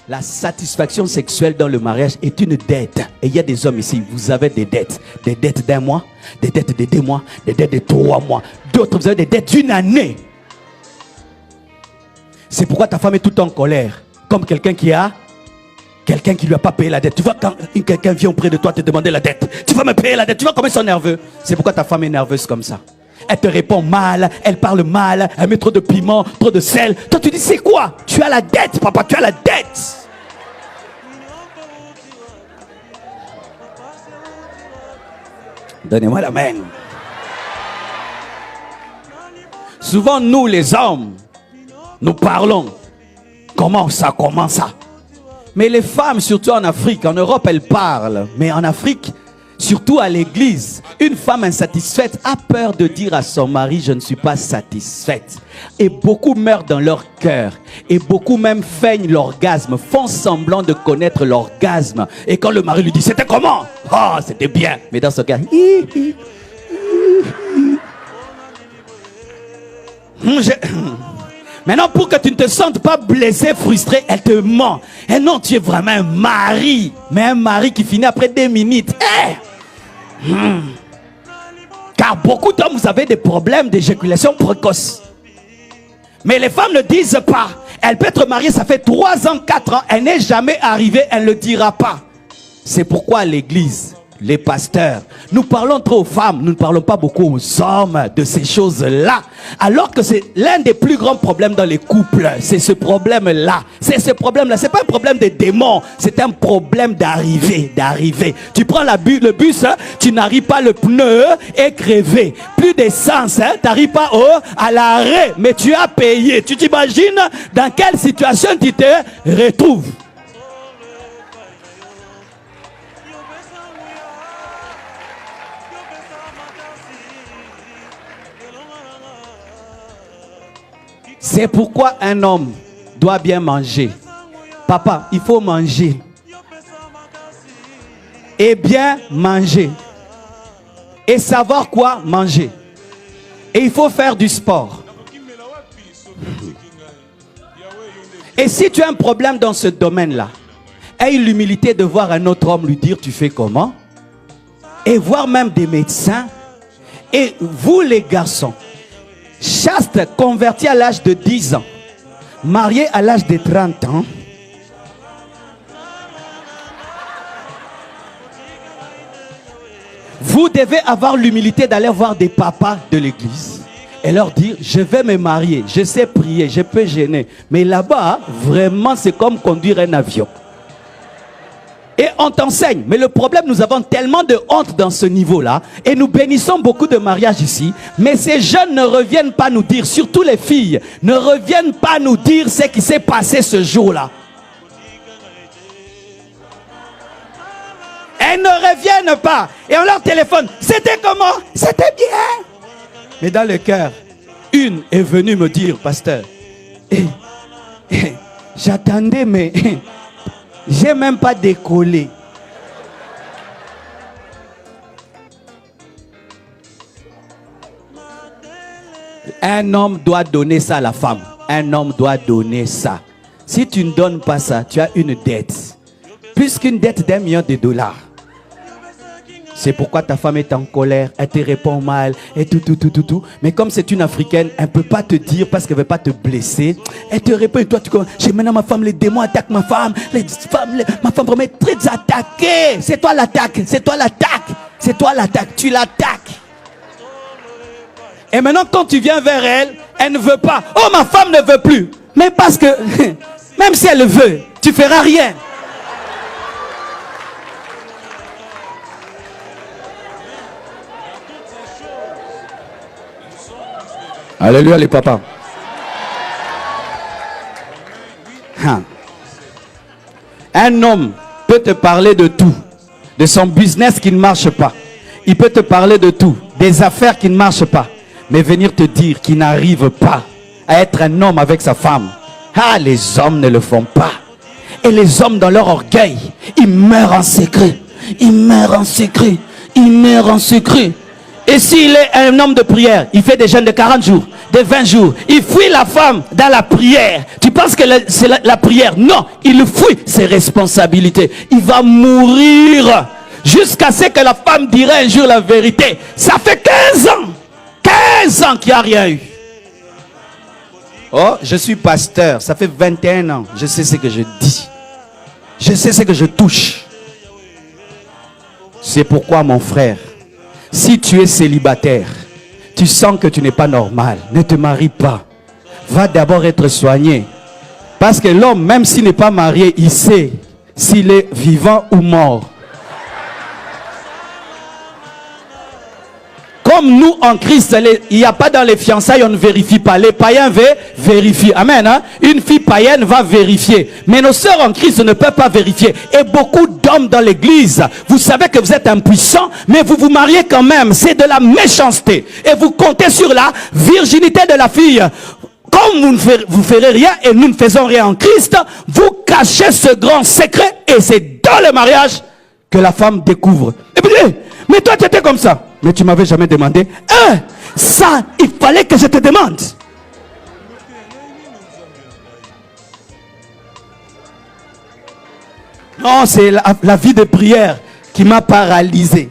La satisfaction sexuelle dans le mariage est une dette. Et il y a des hommes ici, vous avez des dettes. Des dettes d'un mois, des dettes de 2 mois, des dettes de 3 mois. D'autres, vous avez des dettes d'une année. C'est pourquoi ta femme est tout en colère. Comme quelqu'un qui lui a pas payé la dette. Tu vois, quand quelqu'un vient auprès de toi te demander la dette, tu vas me payer la dette. Tu vois comment ils sont nerveux. C'est pourquoi ta femme est nerveuse comme ça. Elle te répond mal, elle parle mal, elle met trop de piment, trop de sel. Toi tu dis c'est quoi? Tu as la dette, papa, tu as la dette. Donnez-moi la main. Souvent nous les hommes, nous parlons. Comment ça? Mais les femmes, surtout en Afrique, en Europe, elles parlent. Mais en Afrique, surtout à l'église, une femme insatisfaite a peur de dire à son mari, je ne suis pas satisfaite. Et beaucoup meurent dans leur cœur. Et beaucoup même feignent l'orgasme, font semblant de connaître l'orgasme. Et quand le mari lui dit, c'était comment? Ah, c'était bien. Mais dans ce cas, maintenant, pour que tu ne te sentes pas blessé, frustré, elle te ment. Et non, tu es vraiment un mari. Mais un mari qui finit après 2 minutes. Car beaucoup d'hommes, vous avez des problèmes d'éjaculation précoce. Mais les femmes ne disent pas. Elle peut être mariée, ça fait 3 ans, 4 ans. Elle n'est jamais arrivée, elle ne le dira pas. C'est pourquoi à l'église, les pasteurs, nous parlons trop aux femmes, nous ne parlons pas beaucoup aux hommes de ces choses-là. Alors que c'est l'un des plus grands problèmes dans les couples. C'est ce problème-là. C'est ce problème-là. C'est pas un problème de démons. C'est un problème d'arrivée. Tu prends le bus, hein, tu n'arrives pas, le pneu est crevé. Plus d'essence, hein, tu n'arrives pas à l'arrêt. Mais tu as payé. Tu t'imagines dans quelle situation tu te retrouves? C'est pourquoi un homme doit bien manger. Papa, il faut manger. Et bien manger. Et savoir quoi manger. Et il faut faire du sport. Et si tu as un problème dans ce domaine-là, aie l'humilité de voir un autre homme lui dire tu fais comment. Et voir même des médecins. Et vous les garçons, chaste, converti à l'âge de 10 ans, marié à l'âge de 30 ans, vous devez avoir l'humilité d'aller voir des papas de l'église et leur dire, je vais me marier, je sais prier, je peux gêner. Mais là-bas, vraiment, c'est comme conduire un avion. Et on t'enseigne. Mais le problème, nous avons tellement de honte dans ce niveau-là. Et nous bénissons beaucoup de mariages ici. Mais ces jeunes ne reviennent pas nous dire, surtout les filles, ne reviennent pas nous dire ce qui s'est passé ce jour-là. Elles ne reviennent pas. Et on leur téléphone. C'était comment? C'était bien. Mais dans le cœur, une est venue me dire, pasteur, j'attendais, mais j'ai même pas décollé. Un homme doit donner ça à la femme. Un homme doit donner ça. Si tu ne donnes pas ça, tu as une dette. Plus qu'une dette d'1 million de dollars. C'est pourquoi ta femme est en colère, elle te répond mal, et tout. Mais comme c'est une Africaine, elle ne peut pas te dire parce qu'elle ne veut pas te blesser. Elle te répond, et toi tu commences, j'ai maintenant ma femme, les démons attaquent ma femme. Ma femme vraiment est très attaquée. C'est toi l'attaque, tu l'attaques. Et maintenant quand tu viens vers elle, elle ne veut pas. Oh, ma femme ne veut plus. Mais parce que, même si elle veut, tu ne feras rien. Alléluia les papas. Un homme peut te parler de tout. De son business qui ne marche pas. Il peut te parler de tout. Des affaires qui ne marchent pas. Mais venir te dire qu'il n'arrive pas à être un homme avec sa femme. Ah, les hommes ne le font pas. Et les hommes dans leur orgueil, ils meurent en secret. Et s'il est un homme de prière, il fait des jeûnes de 40 jours. de 20 jours. Il fuit la femme dans la prière. Tu penses que c'est la prière? Non, il fuit ses responsabilités. Il va mourir jusqu'à ce que la femme dirait un jour la vérité. Ça fait 15 ans qu'il n'y a rien eu. Oh, je suis pasteur, ça fait 21 ans. Je sais ce que je dis. Je sais ce que je touche. C'est pourquoi, mon frère, si tu es célibataire, tu sens que tu n'es pas normal, ne te marie pas. Va d'abord être soigné. Parce que l'homme, même s'il n'est pas marié, il sait s'il est vivant ou mort. Comme nous en Christ, il n'y a pas dans les fiançailles, on ne vérifie pas. Les païens vérifient. Amen. Hein? Une fille païenne va vérifier. Mais nos sœurs en Christ ne peuvent pas vérifier. Et beaucoup d'hommes dans l'église, vous savez que vous êtes impuissants, mais vous vous mariez quand même. C'est de la méchanceté. Et vous comptez sur la virginité de la fille. Comme vous ne ferez rien et nous ne faisons rien en Christ, vous cachez ce grand secret et c'est dans le mariage que la femme découvre. Et vous dites, mais toi tu étais comme ça. Mais tu m'avais jamais demandé. Ça, il fallait que je te demande. Non, c'est la vie de prière qui m'a paralysé.